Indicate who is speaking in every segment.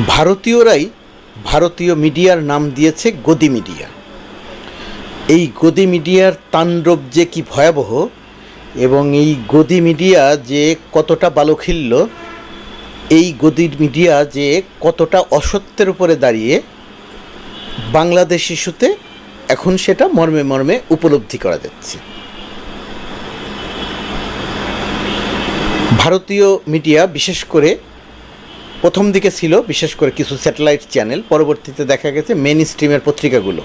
Speaker 1: ভারতীয়রাই ভারতীয় মিডিয়ার নাম দিয়েছে গদি মিডিয়া। এই গদি মিডিয়ার তাণ্ডব যে কি ভয়াবহ এবং এই গদি মিডিয়া যে কতটা বালখিল্য, এই গদি মিডিয়া যে কতটা অসত্যের উপরে দাঁড়িয়ে বাংলাদেশ ইস্যুতে এখন সেটা মর্মে মর্মে উপলব্ধি করা যাচ্ছে। ভারতীয় মিডিয়া বিশেষ করে প্রথম দিকে ছিল বিশেষ করে কিছু স্যাটেলাইট চ্যানেল, পরবর্তীতে দেখা গেছে মেইন স্ট্রিমের পত্রিকাগুলো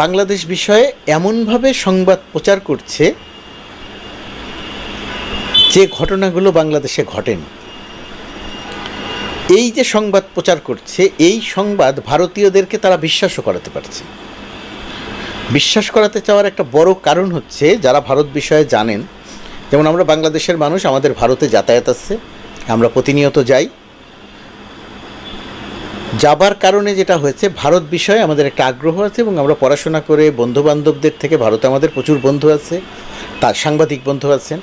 Speaker 1: বাংলাদেশ বিষয়ে এমনভাবে সংবাদ প্রচার করছে যে ঘটনাগুলো বাংলাদেশে ঘটেনি। এই যে সংবাদ প্রচার করছে, এই সংবাদ ভারতীয়দেরকে তারা বিশ্বাসও করাতে পারছে। বিশ্বাস করাতে চাওয়ার একটা বড় কারণ হচ্ছে, যারা ভারত বিষয়ে জানেন, যেমন আমরা বাংলাদেশের মানুষ, আমাদের ভারতে যাতায়াত আছে, আমরা প্রতিনিয়ত যাই। যাবার কারণে যেটা হয়েছে, ভারত বিষয়ে আমাদের একটা আগ্রহ আছে এবং আমরা পড়াশোনা করে বন্ধুবান্ধবদের থেকে, ভারতে আমাদের প্রচুর বন্ধু আছে, তার সাংবাদিক বন্ধু আছেন,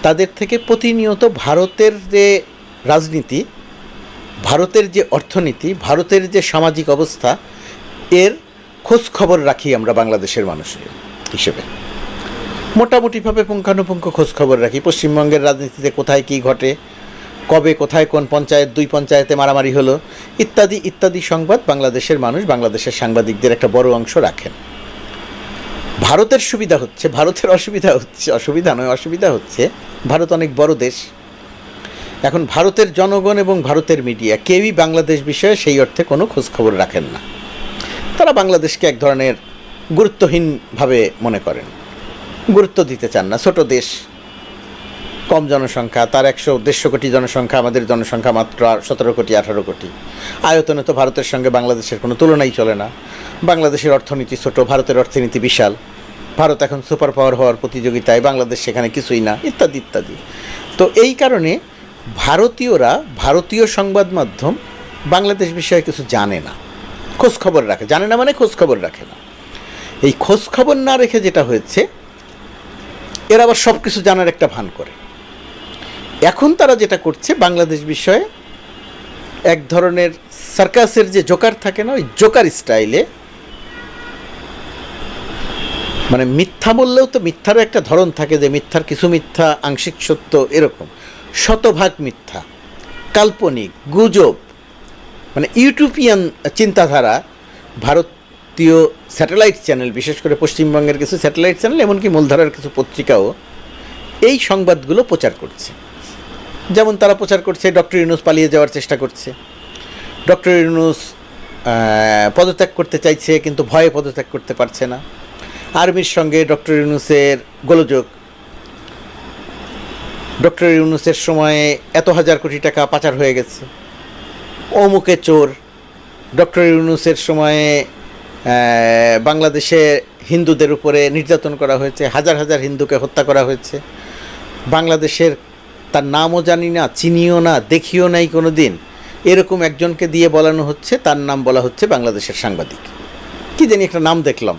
Speaker 1: তাদের থেকে প্রতিনিয়ত ভারতের যে রাজনীতি, ভারতের যে অর্থনীতি, ভারতের যে সামাজিক অবস্থা, এর খোঁজ খবর রাখি আমরা বাংলাদেশের মানুষ হিসেবে। মোটামুটিভাবে পুঙ্খানুপুঙ্খ খোঁজ খবর রাখি। পশ্চিমবঙ্গের রাজনীতিতে কোথায় কী ঘটে, কবে কোথায় কোন পঞ্চায়েত, দুই পঞ্চায়েতে মারামারি হলো, ইত্যাদি ইত্যাদি সংবাদ বাংলাদেশের মানুষ, বাংলাদেশের সাংবাদিকদের একটা বড় অংশ রাখেন। ভারতের সুবিধা হচ্ছে, ভারতের অসুবিধা হচ্ছে ভারত অনেক বড় দেশ। এখন ভারতের জনগণ এবং ভারতের মিডিয়া কেউই বাংলাদেশ বিষয়ে সেই অর্থে কোনো খোঁজখবর রাখেন না। তারা বাংলাদেশকে এক ধরনের গুরুত্বহীনভাবে মনে করেন, গুরুত্ব দিতে চান না। ছোট দেশ, কম জনসংখ্যা, তার 100-150 কোটি জনসংখ্যা, আমাদের জনসংখ্যা মাত্র 17 কোটি 18 কোটি। আয়তনে তো ভারতের সঙ্গে বাংলাদেশের কোনো তুলনাই চলে না। বাংলাদেশের অর্থনীতি ছোট, ভারতের অর্থনীতি বিশাল। ভারত এখন সুপার পাওয়ার হওয়ার প্রতিযোগিতায়, বাংলাদেশ সেখানে কিছুই না, ইত্যাদি ইত্যাদি। তো এই কারণে ভারতীয়রা, ভারতীয় সংবাদ মাধ্যম বাংলাদেশ বিষয়ে কিছু জানে না, খোঁজখবর রাখে, জানে না মানে খোঁজখবর রাখে না। এই খোঁজখবর না রেখে যেটা হয়েছে, এরা আবার সব কিছু জানার একটা ভান করে। এখন তারা যেটা করছে, বাংলাদেশ বিষয়ে এক ধরনের সার্কাসের যে জোকার থাকে না, ওই জোকার স্টাইলে, মানে মিথ্যা বললেও তো মিথ্যারও একটা ধরন থাকে, যে মিথ্যার কিছু মিথ্যা আংশিক সত্য, এরকম শতভাগ মিথ্যা, কাল্পনিক, গুজব, মানে ইউটোপিয়ান চিন্তাধারা ভারতীয় স্যাটেলাইট চ্যানেল, বিশেষ করে পশ্চিমবঙ্গের কিছু স্যাটেলাইট চ্যানেল, এমনকি মূলধারার কিছু পত্রিকাও এই সংবাদগুলো প্রচার করছে। যেমন তারা প্রচার করছে ডক্টর ইউনূস পালিয়ে যাওয়ার চেষ্টা করছে, ডক্টর ইউনূস পদত্যাগ করতে চাইছে কিন্তু ভয়ে পদত্যাগ করতে পারছে না, আর্মির সঙ্গে ডক্টর ইউনূসের গোলযোগ, ডক্টর ইউনূসের সময়ে এত হাজার কোটি টাকা পাচার হয়ে গেছে, অমুকে চোর, ডক্টর ইউনূসের সময়ে বাংলাদেশে হিন্দুদের উপরে নির্যাতন করা হয়েছে, হাজার হাজার হিন্দুকে হত্যা করা হয়েছে, বাংলাদেশের তার নামও জানি না, চিনিও না, দেখিও নাই কোনো দিন, এরকম একজনকে দিয়ে বলানো হচ্ছে, তার নাম বলা হচ্ছে বাংলাদেশের সাংবাদিক। কি জানি একটা নাম দেখলাম,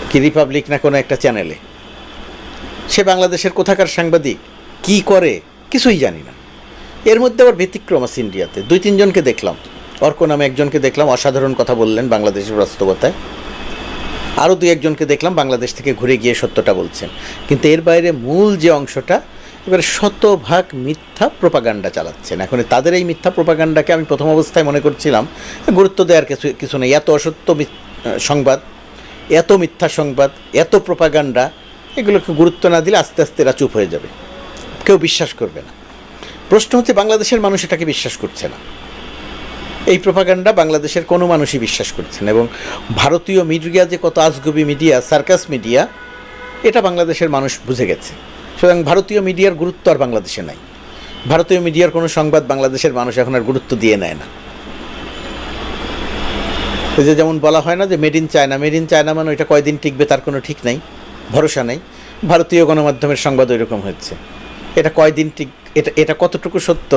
Speaker 1: কি রিপাবলিক না কোনো একটা চ্যানেলে, সে বাংলাদেশের কোথাকার সাংবাদিক, কি করে কিছুই জানি না। এর মধ্যে আবার ব্যতিক্রম আছে ইন্ডিয়াতে, 2-3 জনকে দেখলাম, অর্ক নামে একজনকে দেখলাম, অসাধারণ কথা বললেন বাংলাদেশের বাস্তবতায়। আরও 2-1 জনকে দেখলাম বাংলাদেশ থেকে ঘুরে গিয়ে সত্যটা বলছেন। কিন্তু এর বাইরে মূল যে অংশটা, এবারে শতভাগ মিথ্যা প্রোপাগান্ডা চালাচ্ছেন। এখন তাদের এই মিথ্যা প্রোপাগান্ডাকে আমি প্রথম অবস্থায় মনে করছিলাম গুরুত্ব দেওয়ার কিছু নেই, এত অসত্য সংবাদ, এত মিথ্যা সংবাদ, এত প্রোপাগান্ডা, এগুলোকে গুরুত্ব না দিলে আস্তে আস্তে এরা চুপ হয়ে যাবে, কেউ বিশ্বাস করবে না। প্রশ্ন হচ্ছে, বাংলাদেশের মানুষ এটাকে বিশ্বাস করছে না, এই প্রোপাগান্ডা বাংলাদেশের কোনো মানুষই বিশ্বাস করছে না। এবং ভারতীয় মিডিয়া যে কত আজগুবি মিডিয়া, সার্কাস মিডিয়া, এটা বাংলাদেশের মানুষ বুঝে গেছে। সুতরাং ভারতীয় মিডিয়ার গুরুত্ব আর বাংলাদেশে নাই। ভারতীয় মিডিয়ার কোনো সংবাদ বাংলাদেশের মানুষ এখন আর গুরুত্ব দিয়ে নেয় না। এই যে যেমন বলা হয় না যে made in China, made in China মানে ওইটা কয়দিন টিকবে তার কোনো ঠিক নাই, ভরসা নেই। ভারতীয় গণমাধ্যমের সংবাদ ওই রকম হচ্ছে, এটা কয়দিন এটা কতটুকু সত্য,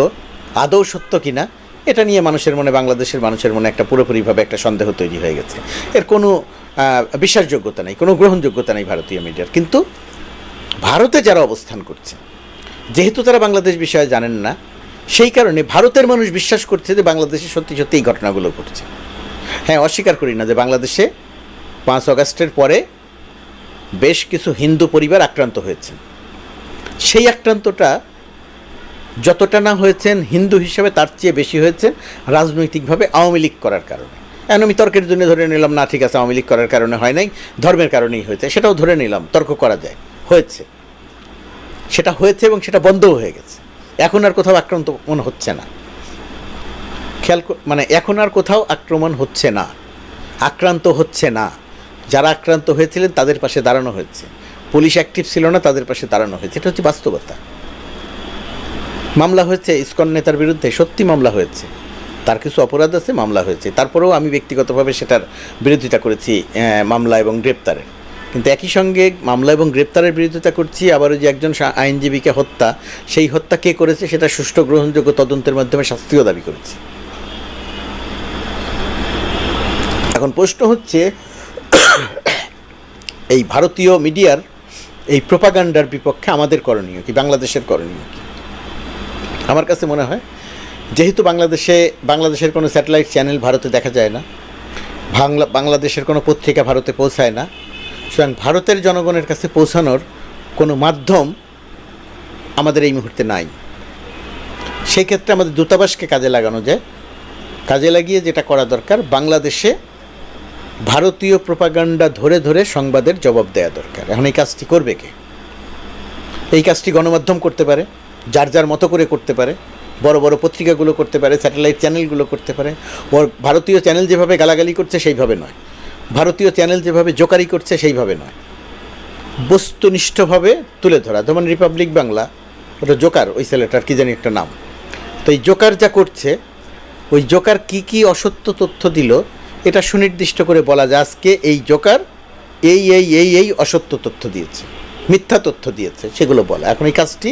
Speaker 1: আদৌ সত্য কিনা, এটা নিয়ে মানুষের মনে, বাংলাদেশের মানুষের মনে একটা পুরোপুরিভাবে একটা সন্দেহ তৈরি হয়ে গেছে। এর কোনো বিশ্বাসযোগ্যতা নেই, কোনো গ্রহণযোগ্যতা নেই ভারতীয় মিডিয়ার। কিন্তু ভারতে যারা অবস্থান করছে, যেহেতু তারা বাংলাদেশ বিষয়ে জানেন না, সেই কারণে ভারতের মানুষ বিশ্বাস করছে যে বাংলাদেশে সত্যি সত্যি এই ঘটনাগুলো ঘটছে। হ্যাঁ, অস্বীকার করি না যে বাংলাদেশে 5 আগস্টের পরে বেশ কিছু হিন্দু পরিবার আক্রান্ত হয়েছেন। সেই আক্রান্তটা যতটা না হয়েছেন হিন্দু হিসেবে, তার চেয়ে বেশি হয়েছে রাজনৈতিকভাবে আওয়ামী লীগ করার কারণে। এখন আমি তর্কের জন্য ধরে নিলাম, না ঠিক আছে আওয়ামী লীগ করার কারণে হয় নাই, ধর্মের কারণেই হয়েছে, সেটাও ধরে নিলাম, তর্ক করা যায়, হয়েছে, সেটা হয়েছে এবং সেটা বন্ধও হয়ে গেছে। এখন আর কোথাও আক্রমণ হচ্ছে না, মানে এখন আর কোথাও আক্রমণ হচ্ছে না, আক্রান্ত হচ্ছে না। যারা আক্রান্ত হয়েছিলেন তাদের পাশে দাঁড়ানো হয়েছে, পুলিশ অ্যাক্টিভ ছিল না, তাদের পাশে দাঁড়ানো হয়েছে, এটা হচ্ছে বাস্তবতা। মামলা হয়েছে ইসকন নেতার বিরুদ্ধে, সত্যি মামলা হয়েছে, তার কিছু অপরাধ আছে, মামলা হয়েছে, তারপরেও আমি ব্যক্তিগতভাবে সেটার বিরোধিতা করেছি, মামলা এবং গ্রেপ্তারের। কিন্তু একই সঙ্গে মামলা এবং গ্রেপ্তারের বিরোধিতা করছি, আবার ওই যে একজন আইনজীবীকে হত্যা, সেই হত্যা কে করেছে সেটা সুষ্ঠু গ্রহণযোগ্য তদন্তের মাধ্যমে শাস্তিও দাবি করেছি। এখন প্রশ্ন হচ্ছে এই ভারতীয় মিডিয়ার এই প্রোপাগান্ডার বিপক্ষে আমাদের করণীয় কি, বাংলাদেশের করণীয় কি? আমার কাছে মনে হয় যেহেতু বাংলাদেশের কোনো স্যাটেলাইট চ্যানেল ভারতে দেখা যায় না, বাংলাদেশের কোনো পত্রিকা ভারতে পৌঁছায় না, সুতরাং ভারতের জনগণের কাছে পৌঁছানোর কোনো মাধ্যম আমাদের এই মুহূর্তে নাই। সেই ক্ষেত্রে আমাদের দূতাবাসকে কাজে লাগানো যায়, কাজে লাগিয়ে যেটা করা দরকার, বাংলাদেশে ভারতীয় প্রোপাগান্ডা ধরে ধরে সংবাদের জবাব দেওয়া দরকার। এখন এই কাজটি করবে কে? এই কাজটি গণমাধ্যম করতে পারে, যার যার মতো করে করতে পারে, বড় বড় পত্রিকাগুলো করতে পারে, স্যাটেলাইট চ্যানেলগুলো করতে পারে। ভারতীয় চ্যানেল যেভাবে গালাগালি করছে সেইভাবে নয়, ভারতীয় চ্যানেল যেভাবে জোকারি করছে সেইভাবে নয়, বস্তুনিষ্ঠভাবে তুলে ধরা। যেমন রিপাবলিক বাংলা, ওটা জোকার, ওই ছেলেটার কী জানি একটা নাম, তো এই জোকার যা করছে, ওই জোকার কি কি অসত্য তথ্য দিল এটা সুনির্দিষ্ট করে বলা যায়, আজকে এই জোকার এই অসত্য তথ্য দিয়েছে, মিথ্যা তথ্য দিয়েছে, সেগুলো বলা। এখন এই কাজটি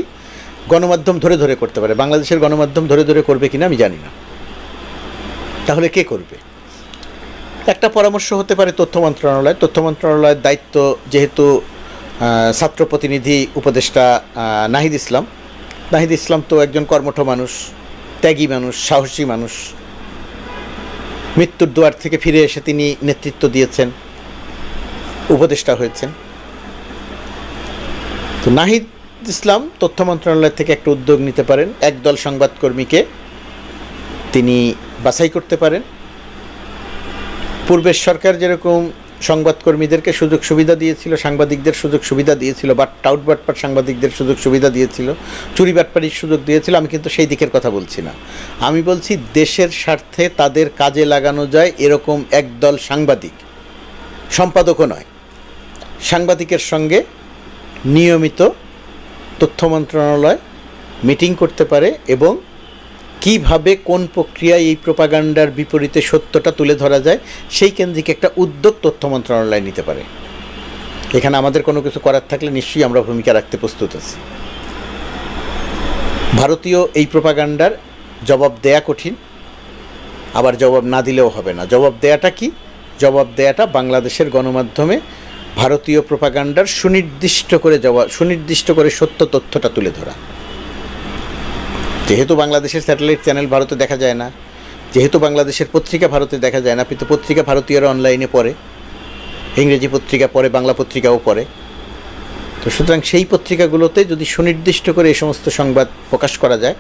Speaker 1: গণমাধ্যম ধরে ধরে করতে পারে, বাংলাদেশের গণমাধ্যম ধরে ধরে করবে কিনা আমি জানি না। তাহলে কে করবে? একটা পরামর্শ হতে পারে তথ্য মন্ত্রণালয়ের দায়িত্ব যেহেতু ছাত্র প্রতিনিধি উপদেষ্টা নাহিদ ইসলাম তো একজন কর্মঠ মানুষ, ত্যাগী মানুষ, সাহসী মানুষ। মৃত্যুর দুয়ার থেকে ফিরে এসে তিনি নেতৃত্ব দিয়েছেন, উপদেষ্টা হয়েছেন। তো নাহিদ ইসলাম তথ্য মন্ত্রণালয় থেকে একটা উদ্যোগ নিতে পারেন, একদল সংবাদকর্মীকে তিনি বাছাই করতে পারেন। পূর্বের সরকার যেরকম সংবাদকর্মীদেরকে সুযোগ সুবিধা দিয়েছিল, সাংবাদিকদের সুযোগ সুবিধা দিয়েছিল, টাউট বাটপাট সাংবাদিকদের সুযোগ সুবিধা দিয়েছিল, চুরি বাটপাটির সুযোগ দিয়েছিল, আমি কিন্তু সেই দিকের কথা বলছি না। আমি বলছি দেশের স্বার্থে তাদের কাজে লাগানো যায় এরকম একদল সাংবাদিক, সম্পাদকও নয়, সাংবাদিকের সঙ্গে নিয়মিত তথ্য মন্ত্রণালয় মিটিং করতে পারে এবং কিভাবে কোন প্রক্রিয়ায় এই প্রোপাগান্ডার বিপরীতে সত্যটা তুলে ধরা যায় সেই কেন্দ্রিক একটা উদ্যোগ তথ্য মন্ত্রণালয় নিতে পারে। এখানে আমাদের কোনো কিছু করার থাকলে নিশ্চয়ই আমরা ভূমিকা রাখতে প্রস্তুত আছি। ভারতীয় এই প্রোপাগান্ডার জবাব দেয়া কঠিন, আবার জবাব না দিলেও হবে না। জবাব দেয়াটা কি? জবাব দেয়াটা বাংলাদেশের গণমাধ্যমে ভারতীয় প্রোপাগান্ডার সুনির্দিষ্ট করে সত্য তথ্যটা তুলে ধরা। যেহেতু বাংলাদেশের স্যাটেলাইট চ্যানেল ভারতে দেখা যায় না, যেহেতু বাংলাদেশের পত্রিকা ভারতে দেখা যায় না, কিন্তু পত্রিকা ভারতীয়রা অনলাইনে পড়ে, ইংরেজি পত্রিকা পড়ে, বাংলা পত্রিকাও পড়ে, তো সুতরাং সেই পত্রিকাগুলোতে যদি সুনির্দিষ্ট করে এই সমস্ত সংবাদ প্রকাশ করা যায়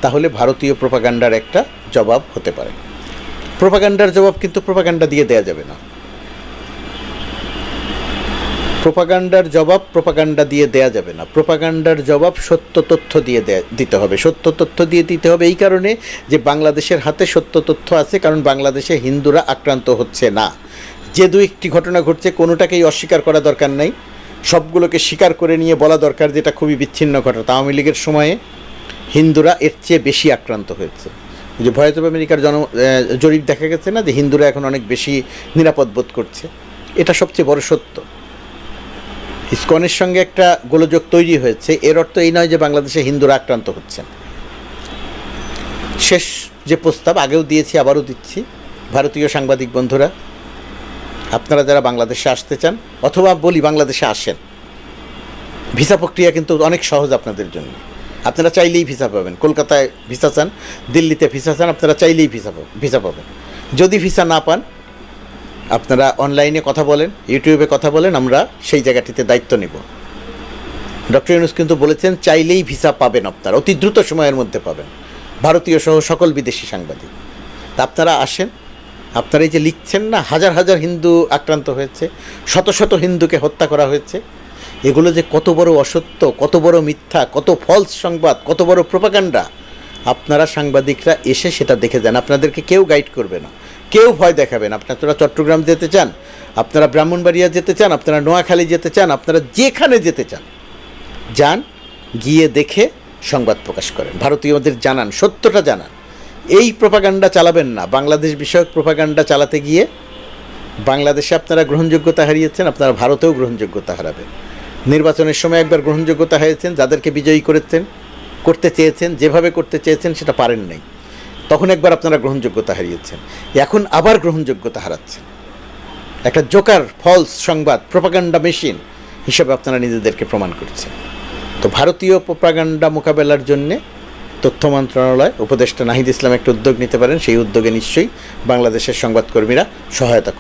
Speaker 1: তাহলে ভারতীয় প্রোপাগান্ডার একটা জবাব হতে পারে। প্রোপাগান্ডার জবাব কিন্তু প্রোপাগান্ডা দিয়ে দেওয়া যাবে না, প্রোপাগান্ডার জবাব প্রোপাগান্ডা দিয়ে দেয়া যাবে না। প্রোপাগান্ডার জবাব সত্য তথ্য দিয়ে দিতে হবে। সত্য তথ্য দিয়ে দিতে হবে এই কারণে যে বাংলাদেশের হাতে সত্য তথ্য আছে, কারণ বাংলাদেশে হিন্দুরা আক্রান্ত হচ্ছে না। যে দু একটি ঘটনা ঘটছে কোনোটাকেই অস্বীকার করা দরকার নাই, সবগুলোকে স্বীকার করে নিয়ে বলা দরকার যেটা খুবই বিচ্ছিন্ন ঘটনা। আওয়ামী লীগের সময়ে হিন্দুরা এর চেয়ে বেশি আক্রান্ত হয়েছে। যে ভয়েস অফ আমেরিকার জরিপ দেখা গেছে না, যে হিন্দুরা এখন অনেক বেশি নিরাপদ বোধ করছে, এটা সবচেয়ে বড় সত্য। ইসকনের সঙ্গে একটা গোলযোগ তৈরি হয়েছে, এর অর্থ এই নয় যে বাংলাদেশে হিন্দুরা আক্রান্ত হচ্ছেন। শেষ যে প্রস্তাব আগেও দিয়েছি, আবারও দিচ্ছি, ভারতীয় সাংবাদিক বন্ধুরা, আপনারা যারা বাংলাদেশে আসতে চান অথবা বলি বাংলাদেশে আসেন, ভিসা প্রক্রিয়া কিন্তু অনেক সহজ আপনাদের জন্য। আপনারা চাইলেই ভিসা পাবেন। কলকাতায় ভিসা চান, দিল্লিতে ভিসা চান, আপনারা চাইলেই ভিসা পাবেন। যদি ভিসা না পান, আপনারা অনলাইনে কথা বলেন, ইউটিউবে কথা বলেন, আমরা সেই জায়গাটিতে দায়িত্ব নেব। ডক্টর ইউনূস কিন্তু বলেছেন চাইলেই ভিসা পাবেন, আপনারা অতি দ্রুত সময়ের মধ্যে পাবেন, ভারতীয় সহ সকল বিদেশি সাংবাদিক। তা আপনারা আসেন। আপনারা এই যে লিখছেন না, হাজার হাজার হিন্দু আক্রান্ত হয়েছে, শত শত হিন্দুকে হত্যা করা হয়েছে, এগুলো যে কত বড় অসত্য, কত বড় মিথ্যা, কত ফলস সংবাদ, কত বড় প্রোপাগান্ডা, আপনারা সাংবাদিকরা এসে সেটা দেখে যান। আপনাদেরকে কেউ গাইড করবে না, কেউ ভয় দেখাবেন। আপনারা চট্টগ্রাম যেতে চান, আপনারা ব্রাহ্মণবাড়িয়া যেতে চান, আপনারা নোয়াখালী যেতে চান, আপনারা যেখানে যেতে চান যান, গিয়ে দেখে সংবাদ প্রকাশ করেন, ভারতীয়দের জানান, সত্যটা জানান। এই প্রোপাগান্ডা চালাবেন না। বাংলাদেশ বিষয়ক প্রোপাগান্ডা চালাতে গিয়ে বাংলাদেশে আপনারা গ্রহণযোগ্যতা হারিয়েছেন, আপনারা ভারতেও গ্রহণযোগ্যতা হারাবেন। নির্বাচনের সময় একবার গ্রহণযোগ্যতা হারিয়েছেন, যাদেরকে বিজয়ী করতে চেয়েছেন, যেভাবে করতে চেয়েছেন সেটা পারেন নাই, তখন একবার আপনারা গ্রহণযোগ্যতা হারিয়েছেন। এখন আবার গ্রহণযোগ্যতা হারাচ্ছেন। একটা জোকার ফলস সংবাদ প্রোপাগান্ডা মেশিন হিসাবে আপনারা নিজেদেরকে প্রমাণ করছেন। তো ভারতীয় প্রোপাগান্ডা মোকাবেলার জন্যে তথ্য মন্ত্রণালয়, উপদেষ্টা নাহিদ ইসলাম একটা উদ্যোগ নিতে পারেন। সেই উদ্যোগে নিশ্চয়ই বাংলাদেশের সংবাদকর্মীরা সহায়তা করবেন।